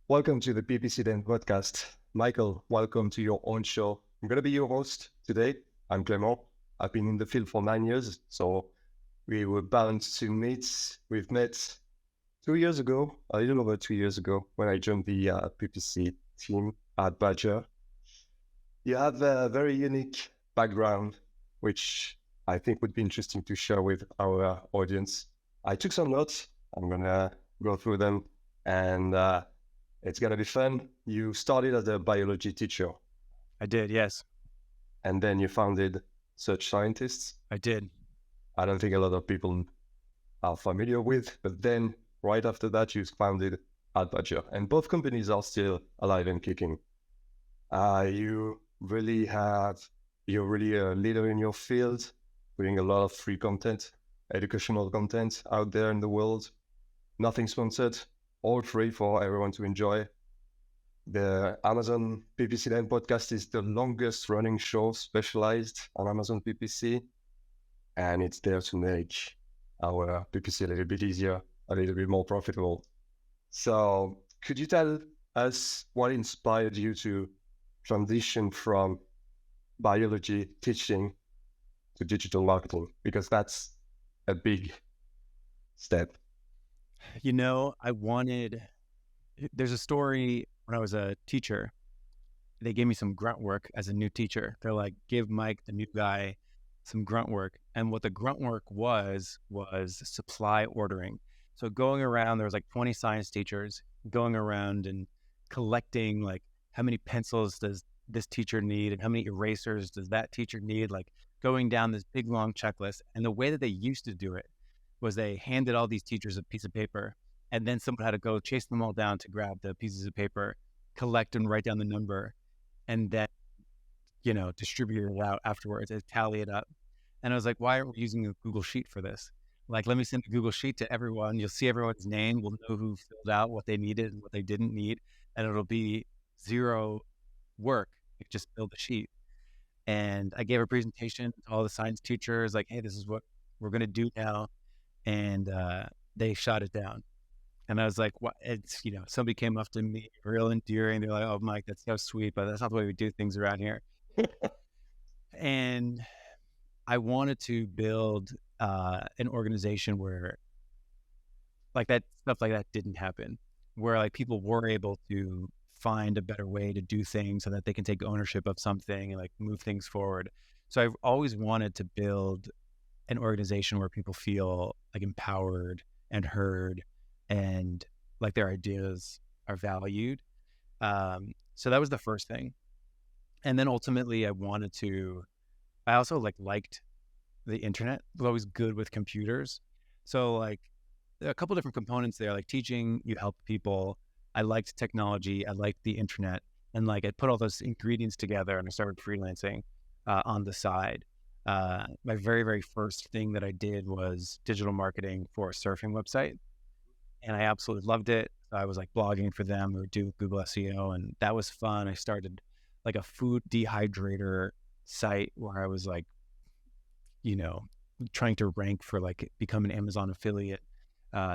Welcome to the PPC Den podcast. Michael, welcome to your own show. I'm going to be your host today. I'm Clement. I've been in the field for 9 years, so we were bound to meet. We've met 2 years ago, a little over 2 years ago, when I joined the PPC team at Badger. You have a very unique background, which I think would be interesting to share with our audience. I took some notes. I'm going to go through them and it's going to be fun. You started as a biology teacher I did, yes, and then you founded Search Scientists. I did. I don't think a lot of people are familiar with, but then right after that, you founded Badger, and both companies are still alive and kicking. You're really a leader in your field, doing a lot of free content, educational content out there in the world. Nothing sponsored, all free for everyone to enjoy. The Amazon PPC Den podcast is the longest running show specialized on Amazon PPC, and it's there to make our PPC a little bit easier, a little bit more profitable. So could you tell us what inspired you to transition from biology teaching to digital marketing? Because that's a big step. You know, there's a story when I was a teacher. They gave me some grunt work as a new teacher. They're like, give Mike, the new guy, some grunt work. And what the grunt work was supply ordering. So going around, there was like 20 science teachers going around and collecting like how many pencils does this teacher need and how many erasers does that teacher need, like going down this big long checklist. And the way that they used to do it was they handed all these teachers a piece of paper, and then someone had to go chase them all down to grab the pieces of paper, collect and write down the number, and then, distribute it out afterwards and tally it up. And I was like, why aren't we using a Google Sheet for this? Like, let me send a Google Sheet to everyone. You'll see everyone's name. We'll know who filled out what they needed and what they didn't need. And it'll be zero work. You just build a sheet. And I gave a presentation to all the science teachers, like, hey, this is what we're going to do now. And they shot it down. And I was like, what? It's, somebody came up to me real endearing. They're like, oh, Mike, that's so sweet, but that's not the way we do things around here. And I wanted to build an organization where like that stuff like that didn't happen, where like people were able to find a better way to do things so that they can take ownership of something and like move things forward. So I've always wanted to build an organization where people feel like empowered and heard and like their ideas are valued. So that was the first thing. And then ultimately I also liked the internet. I was always good with computers. So like there are a couple different components there, like teaching, you help people. I liked technology. I liked the internet. And like I put all those ingredients together and I started freelancing on the side. My very, very first thing that I did was digital marketing for a surfing website. And I absolutely loved it. I was like blogging for them or do Google SEO, and that was fun. I started like a food dehydrator site where I was like, trying to rank for like become an Amazon affiliate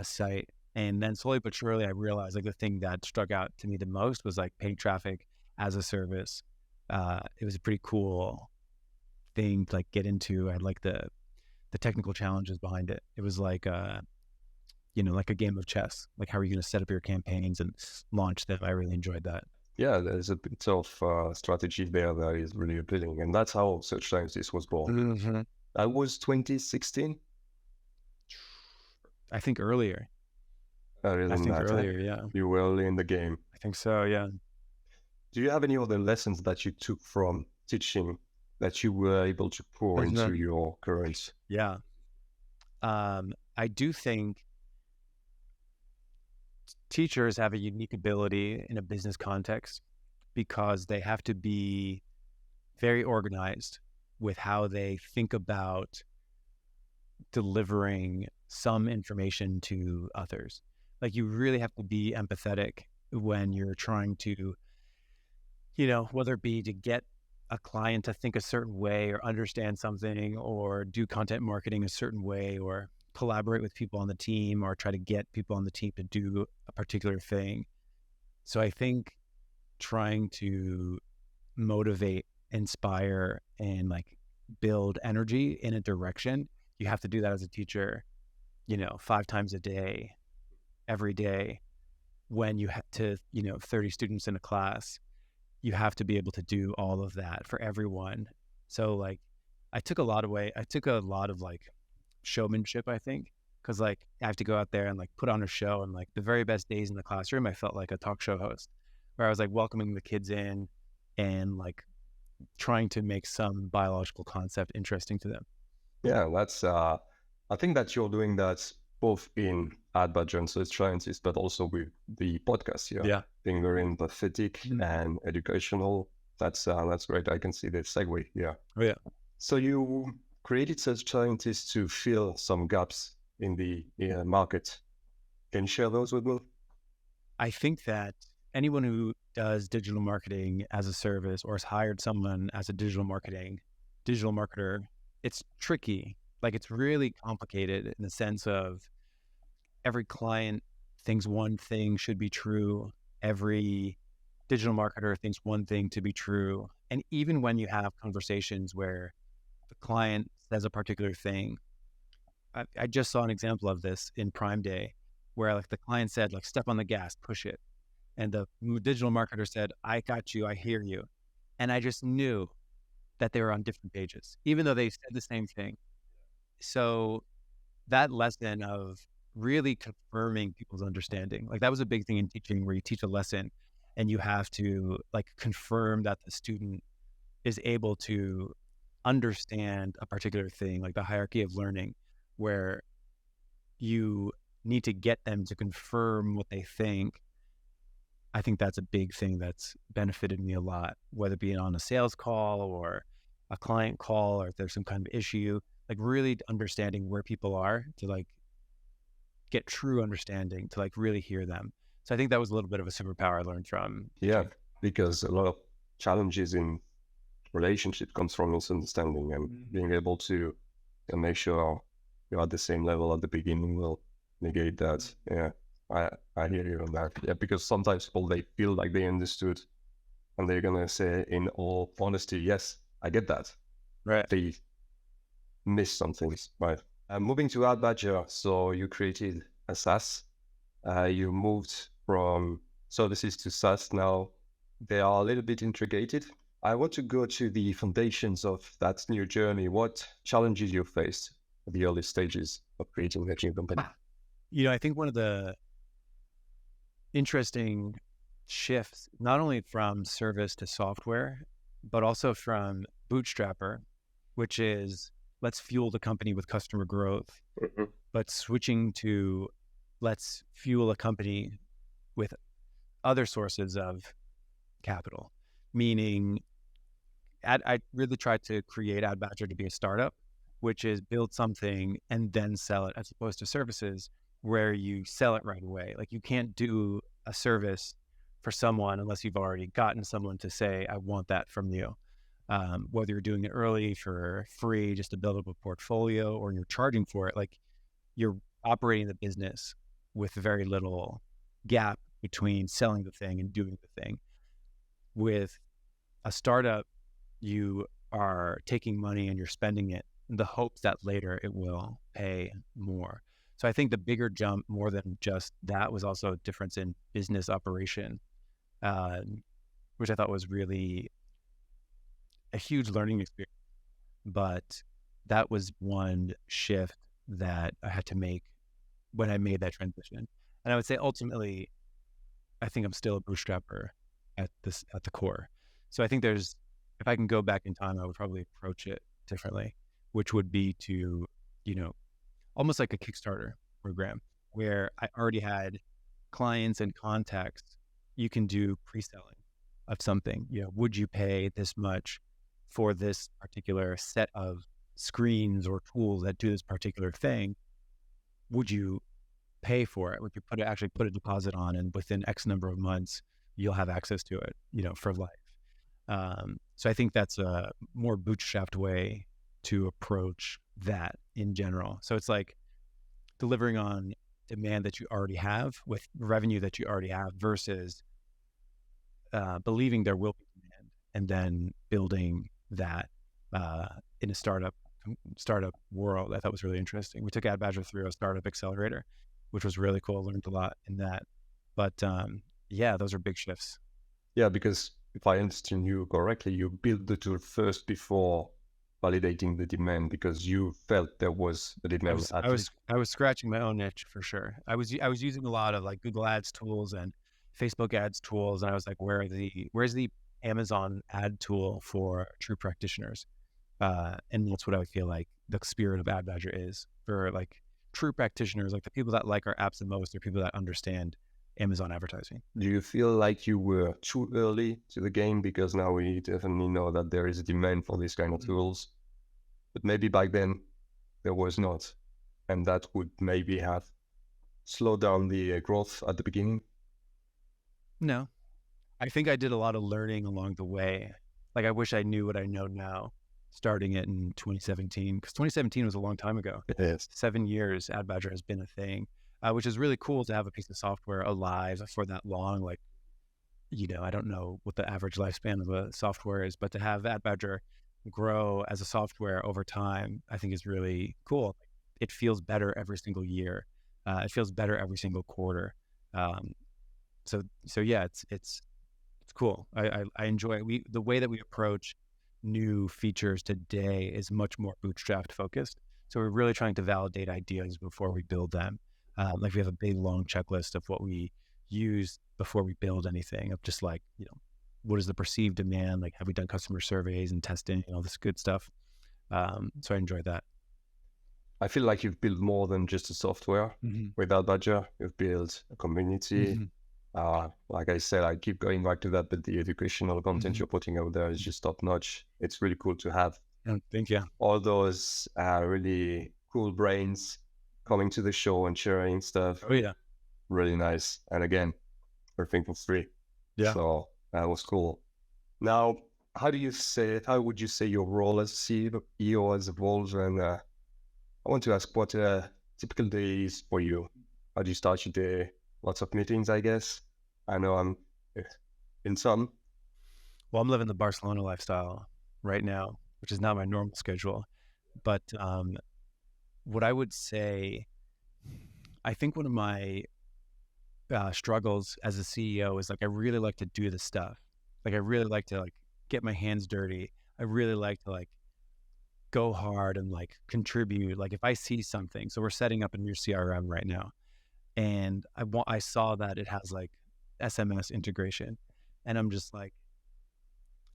site. And then slowly but surely, I realized like the thing that struck out to me the most was like paid traffic as a service. It was a pretty cool thing to like get into. I had like the technical challenges behind it. It was like like a game of chess. Like how are you going to set up your campaigns and launch them? I really enjoyed that. Yeah, there's a bit of strategy there that is really appealing, and that's how Search Scientists was born. Mm-hmm. That was 2016. I think earlier. Earlier than that, earlier, yeah. You were early in the game. I think so, yeah. Do you have any other lessons that you took from teaching that you were able to pour into your current? Yeah. I do think teachers have a unique ability in a business context because they have to be very organized with how they think about delivering some information to others. Like you really have to be empathetic when you're trying to, whether it be to get a client to think a certain way or understand something or do content marketing a certain way or collaborate with people on the team or try to get people on the team to do a particular thing. So I think trying to motivate, inspire, and like build energy in a direction, you have to do that as a teacher, 5 times a day, every day. When you have to, 30 students in a class, you have to be able to do all of that for everyone. So like, I took a lot of like showmanship, I think, because like I have to go out there and like put on a show. And like the very best days in the classroom, I felt like a talk show host, where I was like welcoming the kids in and like trying to make some biological concept interesting to them. Yeah, that's I think that you're doing that both in Adbadger and Search Scientist, but also with the podcast here. Yeah. Being very empathetic and educational. That's great. I can see the segue. Yeah. Oh yeah. So you created Search Scientist to fill some gaps in the market. Can you share those with me? I think that anyone who does digital marketing as a service or has hired someone as a digital marketer, it's tricky. Like it's really complicated in the sense of every client thinks one thing should be true. Every digital marketer thinks one thing to be true. And even when you have conversations where the client says a particular thing, I just saw an example of this in Prime Day, where like the client said, like, step on the gas, push it. And the digital marketer said, I got you, I hear you. And I just knew that they were on different pages, even though they said the same thing. So that lesson of really confirming people's understanding, like that was a big thing in teaching, where you teach a lesson and you have to like confirm that the student is able to understand a particular thing, like the hierarchy of learning, where you need to get them to confirm what they think. I think that's a big thing that's benefited me a lot, whether it be on a sales call or a client call, or if there's some kind of issue, like really understanding where people are to like get true understanding, to like really hear them. So I think that was a little bit of a superpower I learned from. Yeah, because a lot of challenges in relationship comes from misunderstanding, and being able to make sure you're at the same level at the beginning will negate that. Yeah, I hear you on that. Yeah, because sometimes people, they feel like they understood, and they're gonna say in all honesty, yes, I get that. Right. They miss something, right? Moving to Adbadger, so you created a SaaS. You moved from services to SaaS. Now they are a little bit integrated. I want to go to the foundations of that new journey. What challenges you faced at the early stages of creating that new company? I think one of the interesting shifts, not only from service to software, but also from bootstrapper, which is let's fuel the company with customer growth, but switching to let's fuel a company with other sources of capital, meaning I really tried to create Adbadger to be a startup, which is build something and then sell it, as opposed to services where you sell it right away. Like you can't do a service for someone unless you've already gotten someone to say, I want that from you. Whether you're doing it early for free, just to build up a portfolio, or you're charging for it, like you're operating the business with very little gap between selling the thing and doing the thing. With a startup, you are taking money and you're spending it in the hopes that later it will pay more. So I think the bigger jump, more than just that, was also a difference in business operation, which I thought was really a huge learning experience. But that was one shift that I had to make when I made that transition. And I would say ultimately, I think I'm still a bootstrapper at the core. So I think if I can go back in time, I would probably approach it differently, which would be to, almost like a Kickstarter program where I already had clients and contacts. You can do pre-selling of something. Would you pay this much for this particular set of screens or tools that do this particular thing? Would you pay for it? Would you actually put a deposit on, and within X number of months, you'll have access to it, for life. So I think that's a more bootstrapped way to approach that in general. So it's like delivering on demand that you already have with revenue that you already have versus believing there will be demand, and then building that in a startup world. I thought was really interesting. We took AdBadger through a startup accelerator, which was really cool. Learned a lot in that. But yeah, those are big shifts. Yeah, because if I understand you correctly, you built the tool first before validating the demand because you felt there was a demand. I was scratching my own itch for sure. I was using a lot of like Google Ads tools and Facebook Ads tools, and I was like, where's the Amazon ad tool for true practitioners? And that's what I feel like the spirit of AdBadger is for like true practitioners, like the people that like our apps the most, are people that understand Amazon advertising. Do you feel like you were too early to the game? Because now we definitely know that there is a demand for these kind of tools, but maybe back then there was not, and that would maybe have slowed down the growth at the beginning. No, I think I did a lot of learning along the way. Like I wish I knew what I know now, starting it in 2017, because 2017 was a long time ago. Yes. 7 years, AdBadger has been a thing, which is really cool to have a piece of software alive for that long. Like, I don't know what the average lifespan of a software is, but to have AdBadger grow as a software over time, I think is really cool. It feels better every single year. It feels better every single quarter. So yeah, it's cool. I enjoy it. The way that we approach new features today is much more bootstrapped focused. So we're really trying to validate ideas before we build them. Like we have a big long checklist of what we use before we build anything, of just like, what is the perceived demand? Like, have we done customer surveys and testing and all this good stuff? So I enjoyed that. I feel like you've built more than just a software. With AdBadger, you've built a community. Like I said, I keep going back to that, but the educational content you're putting out there is just top notch. It's really cool to have. Thank you. All those really cool brains coming to the show and sharing stuff. Oh yeah. Really nice. And again, everything for free. Yeah. So that was cool. Now, how would you say your role as CEO has evolved? And I want to ask what a typical day is for you. How do you start your day? Lots of meetings, I guess. I know I'm in some. Well, I'm living the Barcelona lifestyle right now, which is not my normal schedule. But what I would say, I think one of my struggles as a CEO is like, I really like to do the stuff. Like, I really like to like get my hands dirty. I really like to like go hard and like contribute. Like if I see something, so we're setting up a new CRM right now, and I saw that it has like SMS integration, and I'm just like,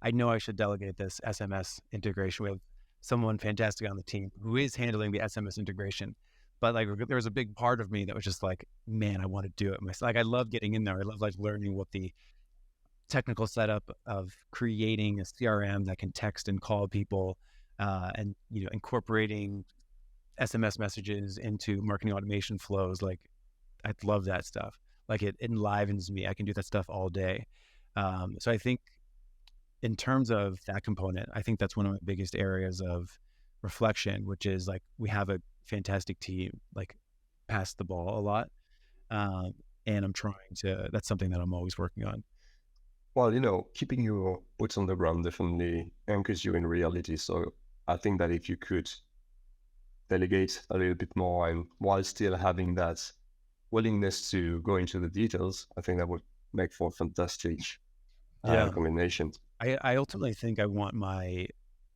I know I should delegate this SMS integration with someone fantastic on the team who is handling the SMS integration. But like, there was a big part of me that was just like, man, I want to do it myself. Like, I love getting in there. I love like learning what the technical setup of creating a CRM that can text and call people, and incorporating SMS messages into marketing automation flows. Like, I love that stuff. Like, it enlivens me. I can do that stuff all day. So I think in terms of that component, I think that's one of my biggest areas of reflection, which is like, we have a fantastic team, like pass the ball a lot. And that's something that I'm always working on. Well, keeping your boots on the ground definitely anchors you in reality. So I think that if you could delegate a little bit more and while still having that willingness to go into the details, I think that would make for a fantastic combination. I ultimately think I want my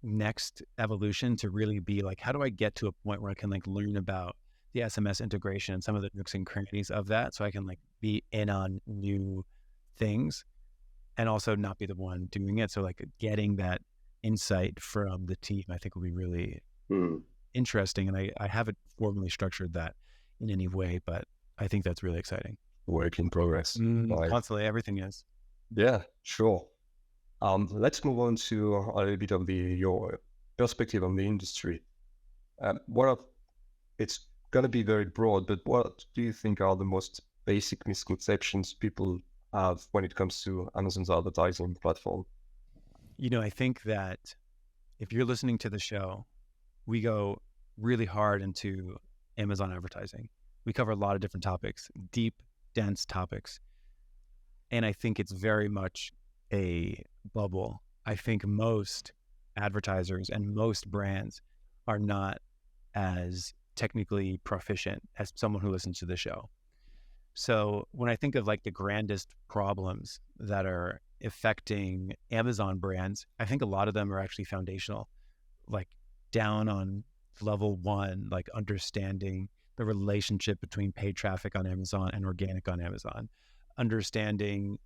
next evolution to really be like, how do I get to a point where I can like learn about the SMS integration and some of the nooks and crannies of that, so I can like be in on new things and also not be the one doing it. So like getting that insight from the team, I think will be really interesting. And I haven't formally structured that in any way, but I think that's really exciting. Work in progress. Constantly, everything is. Yeah, sure. Let's move on to a little bit of your perspective on the industry. It's going to be very broad, but what do you think are the most basic misconceptions people have when it comes to Amazon's advertising platform? I think that if you're listening to the show, we go really hard into Amazon advertising. We cover a lot of different topics, deep, dense topics. And I think it's very much a bubble. I think most advertisers and most brands are not as technically proficient as someone who listens to the show. So when I think of like the grandest problems that are affecting Amazon brands, I think a lot of them are actually foundational, like down on level one, like understanding the relationship between paid traffic on Amazon and organic on Amazon, understanding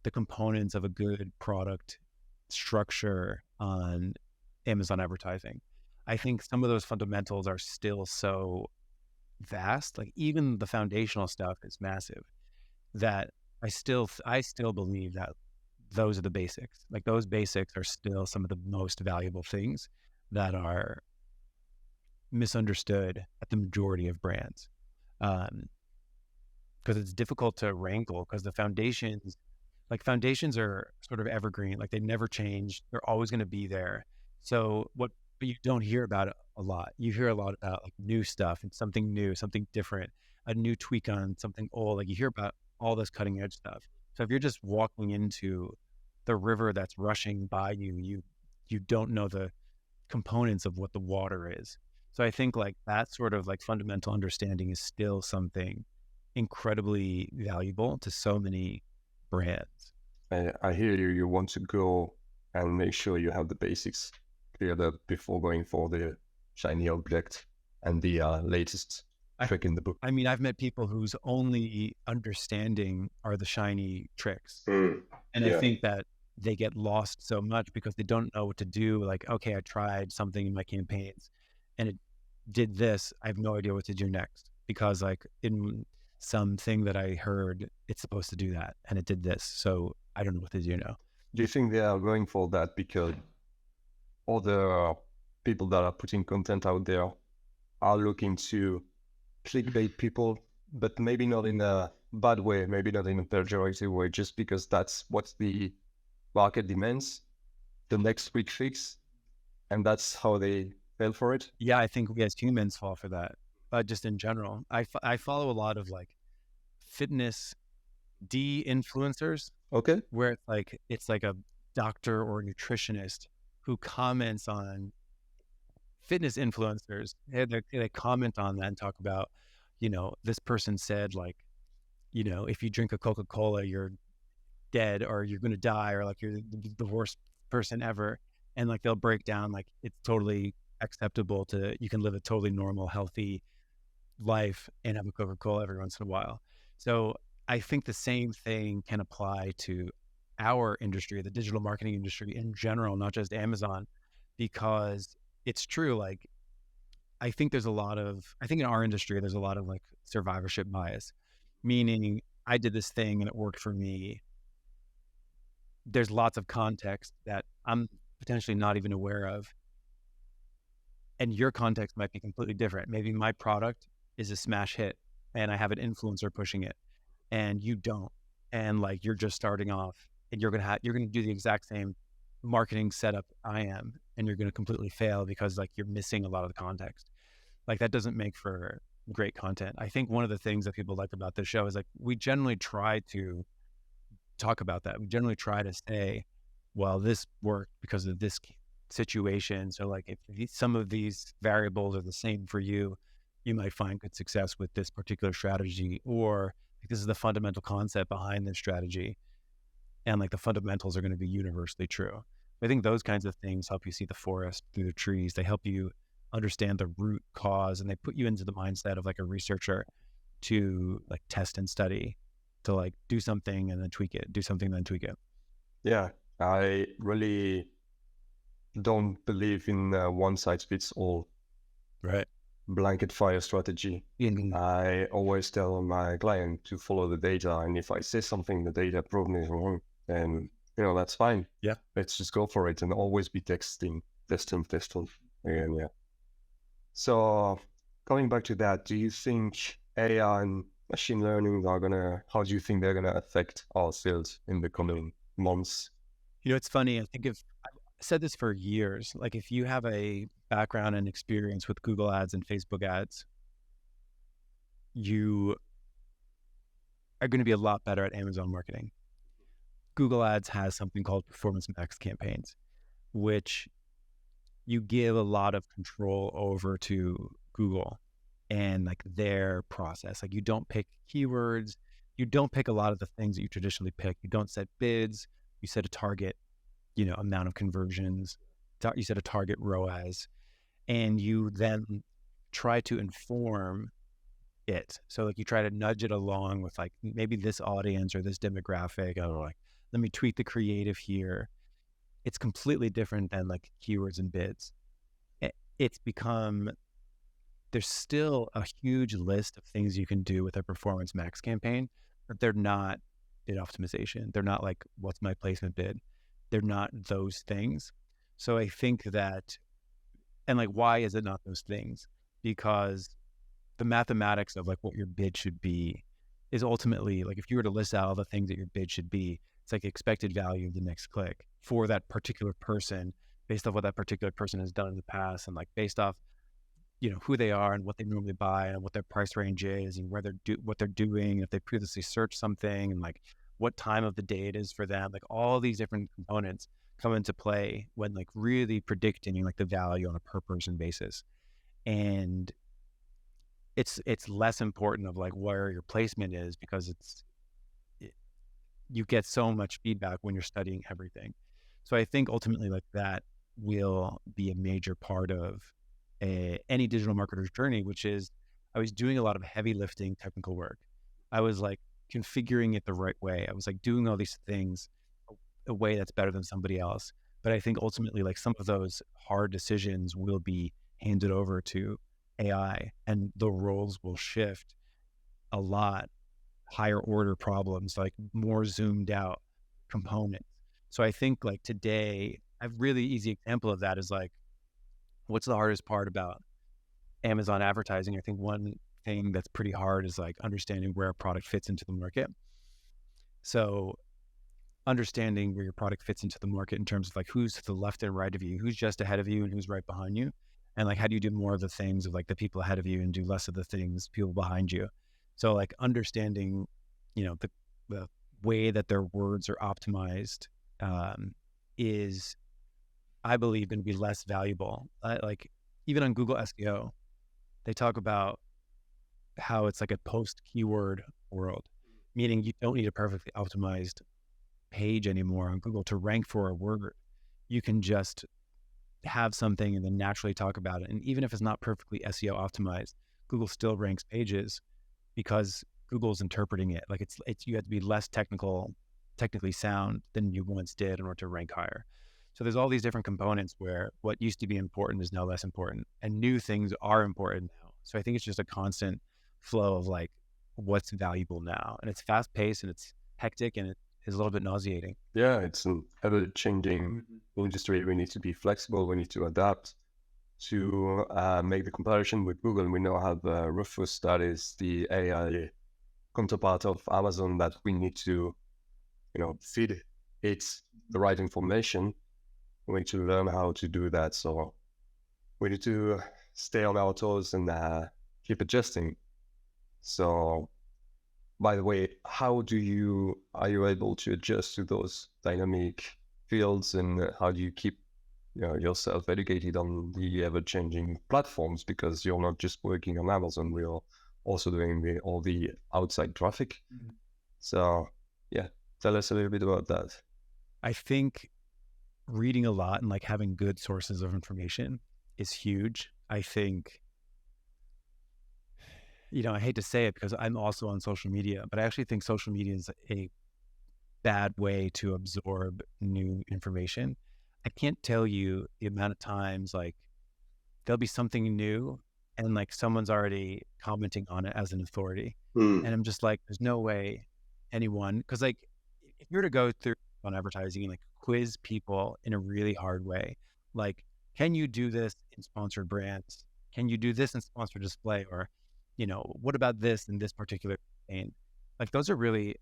the components of a good product structure on Amazon advertising. I think some of those fundamentals are still so vast, like even the foundational stuff is massive, that I still believe that those are the basics. Like those basics are still some of the most valuable things that are misunderstood at the majority of brands. Because it's difficult to wrangle because the foundations are sort of evergreen, like they never change. They're always going to be there. So but you don't hear about it a lot. You hear a lot about like new stuff and something new, something different, a new tweak on something old. Like you hear about all this cutting edge stuff. So if you're just walking into the river that's rushing by you, you don't know the components of what the water is. So I think like that sort of like fundamental understanding is still something incredibly valuable to so many brands. I hear you. You want to go and make sure you have the basics cleared up before going for the shiny object and the latest trick in the book. I mean, I've met people whose only understanding are the shiny tricks. And I think that they get lost so much because they don't know what to do. Like, okay, I tried something in my campaigns and it did this. I have no idea what to do next because like in something that I heard, it's supposed to do that and it did this. So I don't know what to do now. Do you think they are going for that because other people that are putting content out there are looking to clickbait people, but maybe not in a bad way, maybe not in a pejorative way, just because that's what the market demands, the next quick fix, and that's how they fell for it? Yeah, I think we as humans fall for that. Just in general, I follow a lot of like fitness de-influencers. Okay. Where it's like a doctor or a nutritionist who comments on fitness influencers. They comment on that and talk about, this person said like, if you drink a Coca-Cola, you're dead or you're going to die or like you're the worst person ever. And like they'll break down like it's totally acceptable you can live a totally normal, healthy life and have a Coca-Cola every once in a while. So I think the same thing can apply to our industry, the digital marketing industry in general, not just Amazon, because it's true. Like, I think in our industry, there's a lot of like survivorship bias, meaning I did this thing and it worked for me. There's lots of context that I'm potentially not even aware of. And your context might be completely different. Maybe my product is a smash hit and I have an influencer pushing it and you don't. And like, you're just starting off and you're going to do the exact same marketing setup I am. And you're going to completely fail because like you're missing a lot of the context. Like that doesn't make for great content. I think one of the things that people like about this show is like, we generally try to talk about that. We generally try to say, well, this worked because of this situation. So like if some of these variables are the same for you, you might find good success with this particular strategy, or like, this is the fundamental concept behind this strategy. And like the fundamentals are going to be universally true. I think those kinds of things help you see the forest through the trees. They help you understand the root cause and they put you into the mindset of like a researcher to like test and study, to like do something and then tweak it, do something and then tweak it. Yeah, I really don't believe in one size fits all. Right. Blanket fire strategy. I always tell my client to follow the data, and if I say something the data proves me wrong, then that's fine. Yeah, let's just go for it and always be testing again. Yeah. So coming back to that, do you think AI and machine learning how do you think they're gonna affect our sales in the coming months? It's funny. I think I've said this for years. Like if you have a background and experience with Google ads and Facebook ads, you are going to be a lot better at Amazon marketing. Google Ads has something called Performance Max campaigns, which you give a lot of control over to Google and like their process. Like you don't pick keywords, you don't pick a lot of the things that you traditionally pick. You don't set bids, you set a target, amount of conversions, you set a target ROAS, and you then try to inform it. So like you try to nudge it along with like maybe this audience or this demographic, or like, let me tweak the creative here. It's completely different than like keywords and bids. It's become, there's still a huge list of things you can do with a Performance Max campaign, but they're not bid optimization. They're not like, what's my placement bid? They're not those things. So I think that, and like, why is it not those things? Because the mathematics of like what your bid should be is ultimately like, if you were to list out all the things that your bid should be, it's like expected value of the next click for that particular person based off what that particular person has done in the past, and like based off, who they are and what they normally buy and what their price range is and what they're doing, if they previously searched something, and like what time of the day it is for them. Like all these different components come into play when like really predicting like the value on a per person basis. And it's less important of like where your placement is, because you get so much feedback when you're studying everything. So I think ultimately like that will be a major part of any digital marketer's journey, which is I was doing a lot of heavy lifting technical work. I was like configuring it the right way. I was like doing all these things a way that's better than somebody else. But I think ultimately like some of those hard decisions will be handed over to AI, and the roles will shift a lot. Higher order problems, like more zoomed out components. So I think like today, a really easy example of that is like, what's the hardest part about Amazon advertising? I think one thing that's pretty hard is like understanding where a product fits into the market. So understanding where your product fits into the market in terms of like who's to the left and right of you, who's just ahead of you and who's right behind you. And like, how do you do more of the things of like the people ahead of you and do less of the things people behind you? So like understanding, the way that their words are optimized is, I believe, going to be less valuable. Like even on Google SEO, they talk about how it's like a post keyword world, meaning you don't need a perfectly optimized page anymore on Google to rank for a word. You can just have something and then naturally talk about it. And even if it's not perfectly SEO optimized, Google still ranks pages because Google's interpreting it. Like it's you have to be less technically sound than you once did in order to rank higher. So there's all these different components where what used to be important is now less important, and new things are important now. So I think it's just a constant flow of like what's valuable now, and it's fast paced and it's hectic and it is a little bit nauseating. Yeah, it's an ever-changing industry. We need to be flexible. We need to adapt to make the comparison with Google. We now have Rufus, that is the AI counterpart of Amazon, that we need to, feed it the right information. We need to learn how to do that. So we need to stay on our toes and keep adjusting. So, by the way, are you able to adjust to those dynamic fields, and how do you keep yourself educated on the ever-changing platforms? Because you're not just working on Amazon, we're also doing all the outside traffic. Mm-hmm. So yeah, tell us a little bit about that. I think reading a lot and like having good sources of information is huge. I think, I hate to say it because I'm also on social media, but I actually think social media is a bad way to absorb new information. I can't tell you the amount of times like there'll be something new and like someone's already commenting on it as an authority. And I'm just like, there's no way anyone, because like if you were to go through on advertising and like quiz people in a really hard way, like, can you do this in sponsored brands? Can you do this in sponsored display? Or, what about this in this particular campaign? Like those are really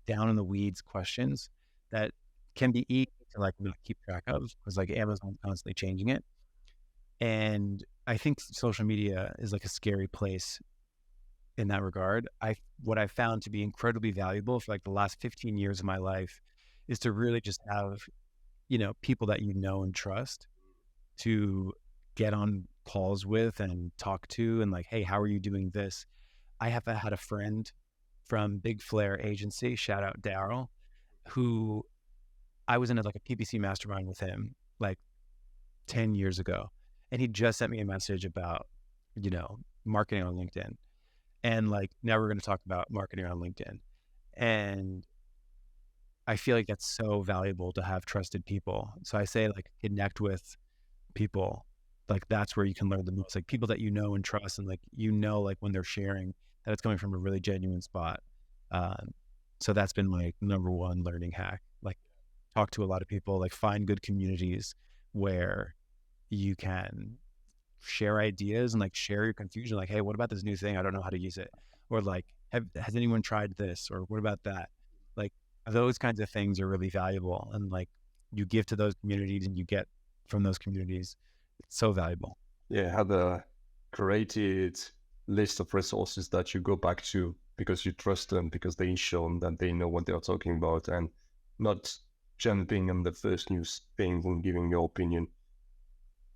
down in the weeds questions that can be easy to like not keep track of, because like Amazon's constantly changing it. And I think social media is like a scary place in that regard. What I found to be incredibly valuable for like the last 15 years of my life is to really just have, people that you know and trust to get on calls with and talk to, and like, hey, how are you doing this? I have had a friend from Big Flare Agency, shout out Daryl, who I was in like a PPC mastermind with him like 10 years ago. And he just sent me a message about, marketing on LinkedIn. And like, now we're going to talk about marketing on LinkedIn. And I feel like that's so valuable to have trusted people. So I say like connect with people. Like that's where you can learn the most, like people that you know and trust, and like, like when they're sharing that it's coming from a really genuine spot. So that's been my number one learning hack. Like talk to a lot of people, like find good communities where you can share ideas and like share your confusion. Like, hey, what about this new thing? I don't know how to use it. Or like, has anyone tried this? Or what about that? Like those kinds of things are really valuable. And like you give to those communities and you get from those communities. It's so valuable. Yeah, have a created list of resources that you go back to because you trust them, because they've shown that they know what they're talking about, and not jumping on the first news thing and giving your opinion.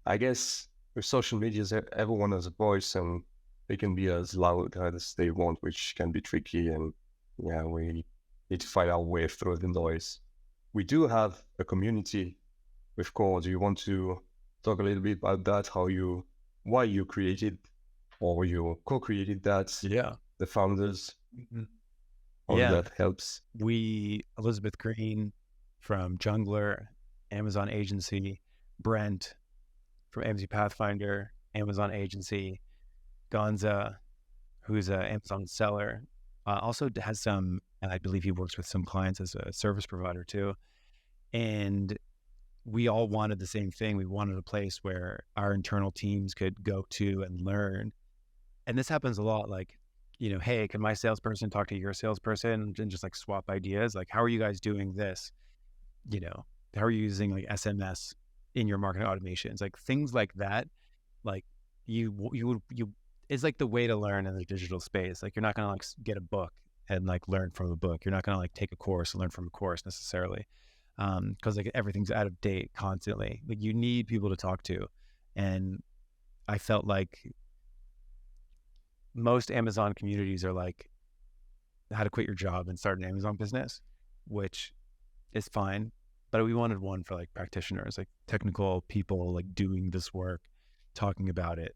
I guess with social media, everyone has a voice and they can be as loud as they want, which can be tricky. And yeah, we need to find our way through the noise. We do have a community with Core. Do you want to talk a little bit about that? Why you created or you co-created that? Yeah. The founders. Mm-hmm. How that helps. Elizabeth Green from Jungler, Amazon agency, Brent from Amazon Pathfinder, Amazon agency, Gonza, who's an Amazon seller, also has some, and I believe he works with some clients as a service provider too. And we all wanted the same thing. We wanted a place where our internal teams could go to and learn. And this happens a lot. Like, hey, can my salesperson talk to your salesperson and just like swap ideas? Like, how are you guys doing this? How are you using like SMS in your marketing automations? Like things like that. Like you is like the way to learn in the digital space. Like you're not going to like get a book and like learn from a book. You're not going to like take a course and learn from a course necessarily. Cause like everything's out of date constantly. Like you need people to talk to. And I felt like most Amazon communities are like how to quit your job and start an Amazon business, which is fine. But we wanted one for like practitioners, like technical people, like doing this work, talking about it.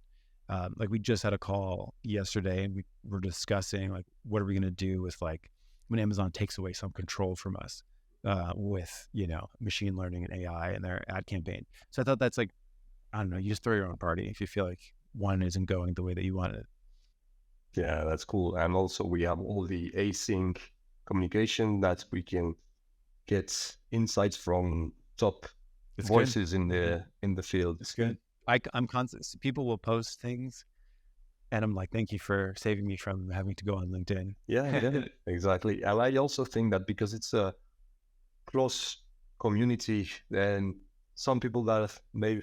Like we just had a call yesterday and we were discussing like, what are we going to do with like when Amazon takes away some control from us with, machine learning and AI and their ad campaign. So I thought that's like, I don't know, you just throw your own party if you feel like one isn't going the way that you want it. Yeah, that's cool. And also we have all the async communication that we can get insights from top voices in the field. It's good. I'm constant. People will post things and I'm like, thank you for saving me from having to go on LinkedIn. Yeah, exactly. And I also think that because it's a close community, then some people that may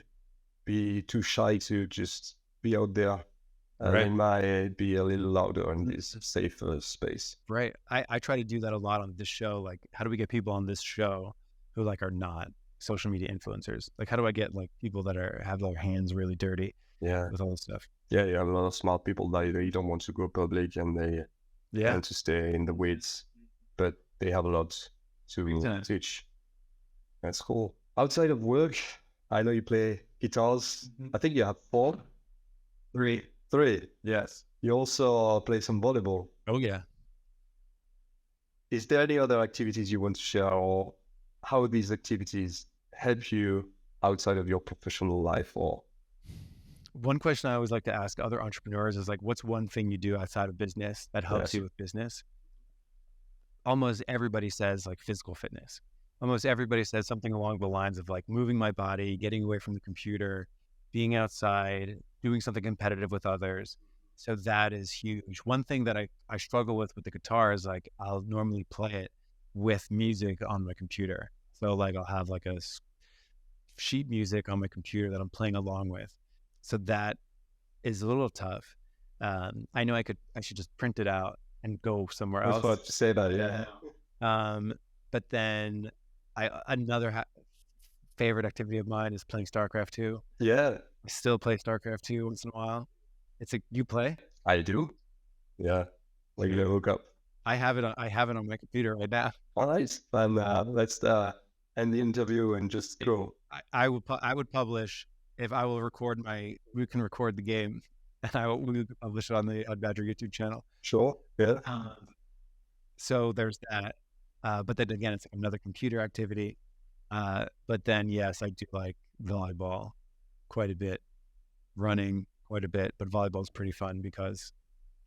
be too shy to just be out there, they might be a little louder in this safer space. Right. I try to do that a lot on this show. Like, how do we get people on this show who like are not social media influencers? Like, how do I get like people that have their hands really dirty? Yeah, with all this stuff. Yeah, you have a lot of smart people that they don't want to go public and they want to stay in the weeds, but they have a lot to teach. That's cool. Outside of work, I know you play guitars. I think you have 4. 3. Yes. You also play some volleyball. Oh yeah. Is there any other activities you want to share, or how these activities help you outside of your professional life? Or one question I always like to ask other entrepreneurs is like, what's one thing you do outside of business that helps you with business? Almost everybody says like physical fitness. Almost everybody says something along the lines of like moving my body, getting away from the computer, being outside, doing something competitive with others. So that is huge. One thing that I struggle with the guitar is like, I'll normally play it with music on my computer. So like I'll have like a sheet music on my computer that I'm playing along with. So that is a little tough. I know I should just print it out and go somewhere else. I was about to say that, yeah. But then Another favorite activity of mine is playing StarCraft 2. Yeah, I still play StarCraft 2 once in a while. You play? I do. Yeah, like the hookup. I have it on my computer right now. All right, then let's end the interview and just go. I would publish if I will we can record the game and we will publish it on the Badger YouTube channel. Sure. Yeah. So there's that. But then again, it's like another computer activity. But then, yes, I do like volleyball quite a bit, running quite a bit, but volleyball is pretty fun because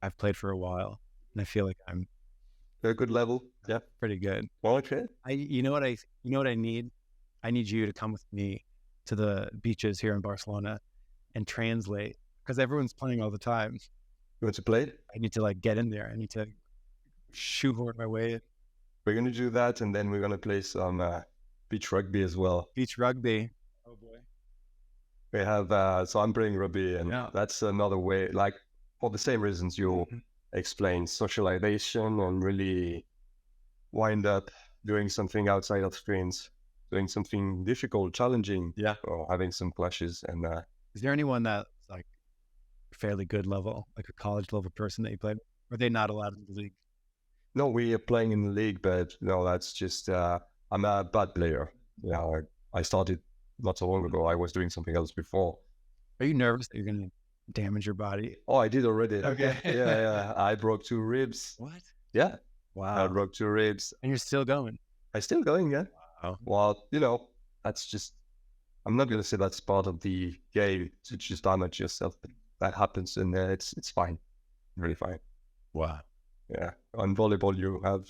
I've played for a while and I feel like I'm a good level. Yeah. Pretty good. Well, okay. You know what I need? I need you to come with me to the beaches here in Barcelona and translate because everyone's playing all the time. You want to play it? I need to like get in there. I need to shoehorn my way in. We're going to do that, and then we're going to play some beach rugby as well. Beach rugby. Oh boy. We have, so I'm playing rugby, and that's another way, like for the same reasons you explained, socialization and really wind up doing something outside of screens, doing something difficult, challenging, or having some clashes. And is there anyone that's like fairly good level, like a college level person that you played? Or are they not allowed in the league? No, we are playing in the league, but no, that's just I'm a bad player. Yeah, I started not so long ago. I was doing something else before. Are you nervous that you're going to damage your body? Oh, I did already. Okay. Yeah. I broke 2 ribs. What? Yeah. Wow. I broke 2 ribs. And you're still going? I'm still going, yeah. Wow. Well, that's just, I'm not going to say that's part of the game to just damage yourself, but that happens and it's fine. Really fine. Wow. Yeah. On volleyball, you have...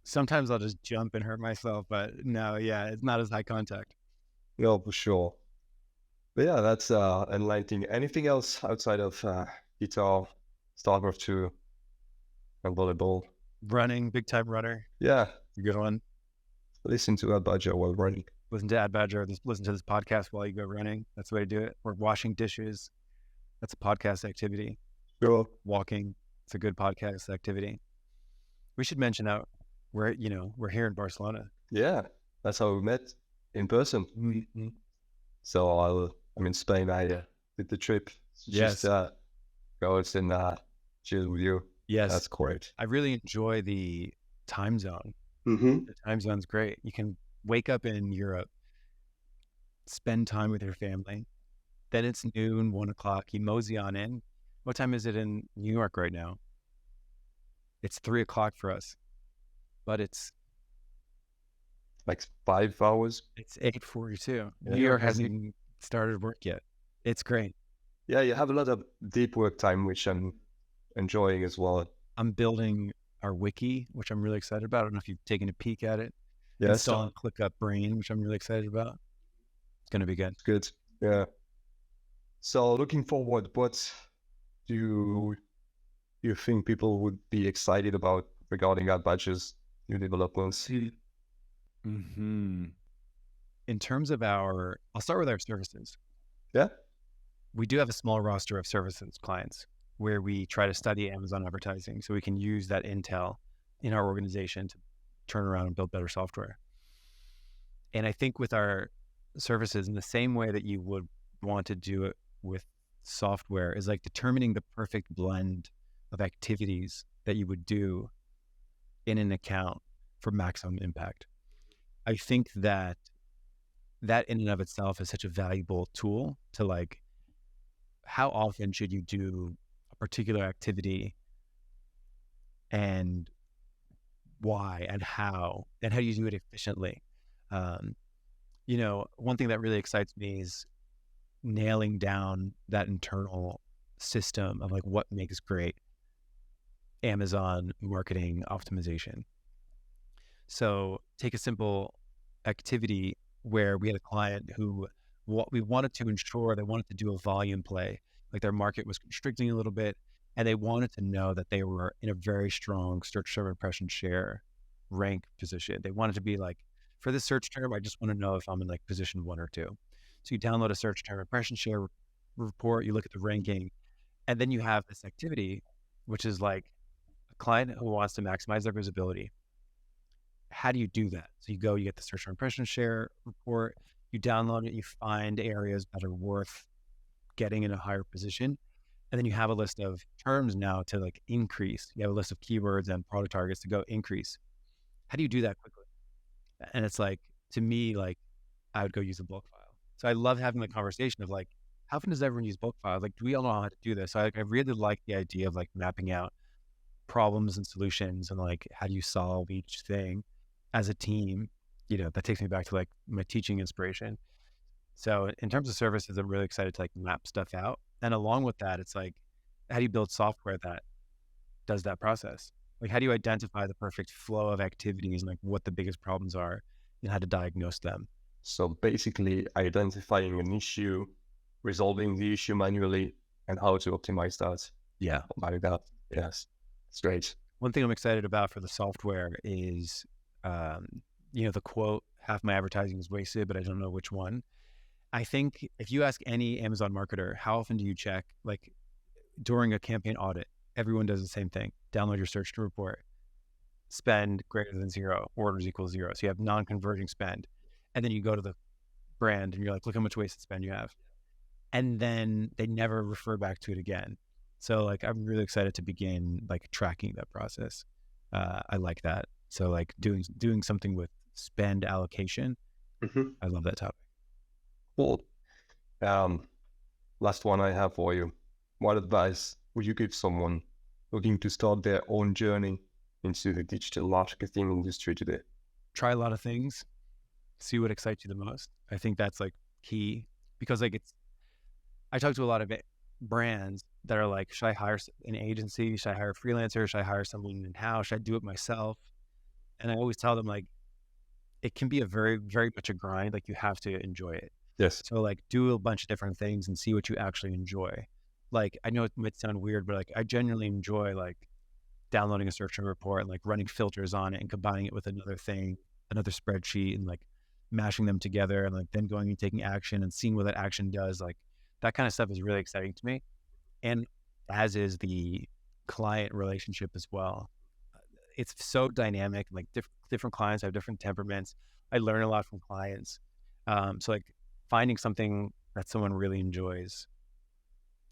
Sometimes I'll just jump and hurt myself, but no, it's not as high contact. No, for sure. But yeah, that's enlightening. Anything else outside of guitar, StarCraft 2, and volleyball? Running, big time runner. Yeah. A good one. Listen to Ad Badger while running. Listen to Ad Badger. Listen to this podcast while you go running. That's the way to do it. Or washing dishes. That's a podcast activity. Sure. Walking. It's a good podcast activity. We should mention out we're here in Barcelona. Yeah, that's how we met in person. Mm-hmm. So I'm in Spain. I did the trip. Yes. Just go and chill with you. Yes, that's great. I really enjoy the time zone. Mm-hmm. The time zone's great. You can wake up in Europe, spend time with your family. Then it's noon, 1 o'clock. You mosey on in. What time is it in New York right now? It's 3 o'clock for us, but it's like 5 hours. It's 8:42. New York hasn't even started work yet. It's great. Yeah, you have a lot of deep work time, which I'm enjoying as well. I'm building our wiki, which I'm really excited about. I don't know if you've taken a peek at it. Yeah, installing ClickUp Brain, which I'm really excited about. It's going to be good. It's good. Yeah. So looking forward, what do you think people would be excited about regarding Ad Badger's new developments? Mm-hmm. In terms of I'll start with our services. Yeah. We do have a small roster of services clients where we try to study Amazon advertising so we can use that intel in our organization to turn around and build better software. And I think with our services, in the same way that you would want to do it with software, is like determining the perfect blend of activities that you would do in an account for maximum impact. I think that in and of itself is such a valuable tool to like, how often should you do a particular activity and why and how do you do it efficiently? One thing that really excites me is nailing down that internal system of like what makes great Amazon marketing optimization. So take a simple activity where we had a client who we wanted to ensure they wanted to do a volume play, like their market was constricting a little bit, and they wanted to know that they were in a very strong search term impression share rank position. They wanted to be like, for this search term, I just want to know if I'm in like position 1 or 2. So you download a search term impression share report, you look at the ranking, and then you have this activity, which is like a client who wants to maximize their visibility. how do you do that? So you go, you get the search and impression share report, you download it, you find areas that are worth getting in a higher position. And then you have a list of terms now to like increase. You have a list of keywords and product targets to go increase. How do you do that quickly? And it's like, to me, like I would go use a bulk file. So I love having the conversation of like, how often does everyone use bulk files? Like, do we all know how to do this? So I really like the idea of like mapping out problems and solutions and like, how do you solve each thing as a team? That takes me back to like my teaching inspiration. So in terms of services, I'm really excited to like map stuff out. And along with that, it's like, how do you build software that does that process? Like, how do you identify the perfect flow of activities and like what the biggest problems are and how to diagnose them? So basically identifying an issue, resolving the issue manually, and how to optimize that. Yeah. Like that. Yes. It's great. One thing I'm excited about for the software is, the quote, half my advertising is wasted, but I don't know which one. I think if you ask any Amazon marketer, how often do you check, like during a campaign audit, everyone does the same thing. Download your search report, spend greater than 0, orders equals 0. So you have non-converting spend. And then you go to the brand and you're like, look how much wasted spend you have. And then they never refer back to it again. So like, I'm really excited to begin like tracking that process. I like that. So like doing something with spend allocation. I love that topic. Well, last one I have for you. What advice would you give someone looking to start their own journey into the digital marketing industry today? Try a lot of things, see what excites you the most. I think that's like key, because like I talk to a lot of brands that are like, should I hire an agency? Should I hire a freelancer? Should I hire someone in-house? Should I do it myself? And I always tell them like, it can be a very, very much a grind. Like you have to enjoy it. Yes. So like do a bunch of different things and see what you actually enjoy. Like, I know it might sound weird, but like I genuinely enjoy like downloading a search report and like running filters on it and combining it with another thing, another spreadsheet, and like mashing them together and like then going and taking action and seeing what that action does. Like that kind of stuff is really exciting to me. And as is the client relationship as well. It's so dynamic. Like different clients have different temperaments. I learn a lot from clients. So like finding something that someone really enjoys,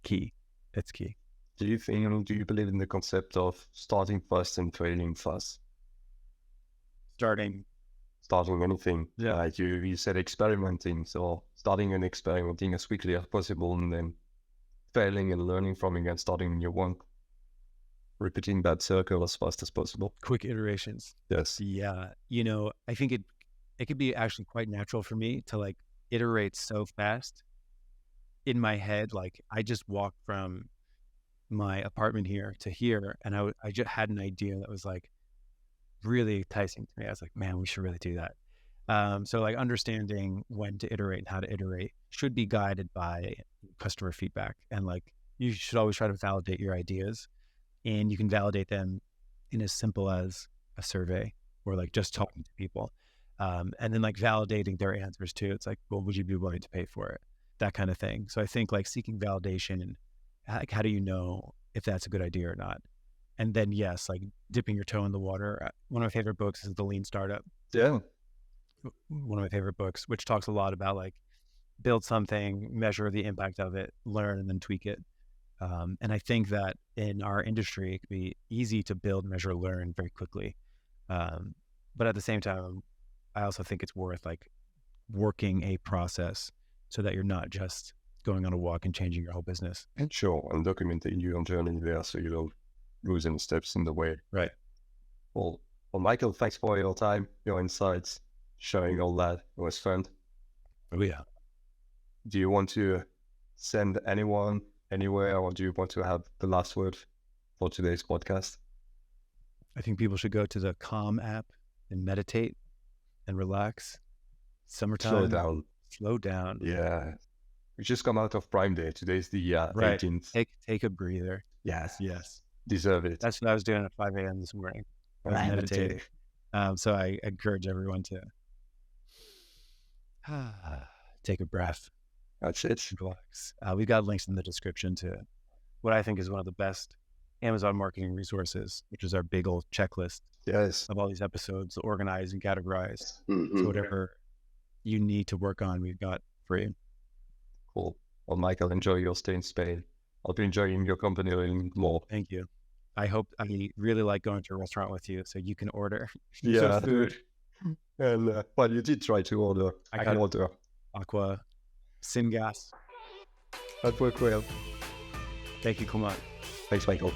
key. It's key. Do you believe in the concept of starting fast and failing fast? Starting Anything. Yeah. Like you said, experimenting. So starting and experimenting as quickly as possible, and then failing and learning from it and starting a new one. Repeating that circle as fast as possible. Quick iterations. Yes. Yeah. I think it could be actually quite natural for me to like iterate so fast in my head. Like I just walked from my apartment here to here, and I just had an idea that was like really enticing to me. I was like, man, we should really do that. So like understanding when to iterate and how to iterate should be guided by customer feedback. And like, you should always try to validate your ideas, and you can validate them in as simple as a survey or like just talking to people. And then like validating their answers too. It's like, well, would you be willing to pay for it? That kind of thing. So I think like seeking validation and like, how do you know if that's a good idea or not? And then yes, like dipping your toe in the water. One of my favorite books is The Lean Startup. Yeah. One of my favorite books, which talks a lot about like build something, measure the impact of it, learn, and then tweak it. And I think that in our industry, it can be easy to build, measure, learn very quickly. But at the same time, I also think it's worth like working a process so that you're not just going on a walk and changing your whole business. And sure, and documenting your journey there so you don't lose any steps in the way. Right. Well, Michael, thanks for your time, your insights, sharing all that. It was fun. Oh yeah. Do you want to send anyone anywhere, or do you want to have the last word for today's podcast? I think people should go to the Calm app and meditate and relax. Summertime. Slow down. Yeah. We just come out of Prime Day. Today's the 18th. Take a breather. Yes. Yes. Deserve it. That's what I was doing at 5 a.m. this morning. I was meditating. So I encourage everyone to take a breath. That's it. Relax. We've got links in the description to what I think is one of the best Amazon Marketing Resources, which is our big old checklist Yes. of all these episodes, organize and categorize. Mm-hmm. So whatever you need to work on, we've got for you. Cool. Well, Michael, enjoy your stay in Spain. I'll be enjoying your company more. Thank you. I really like going to a restaurant with you so you can order Yeah. some food. And well, you did try to order. I can order. Aqua Syngas. That worked well. Thank you, Clement. Thanks, Michael.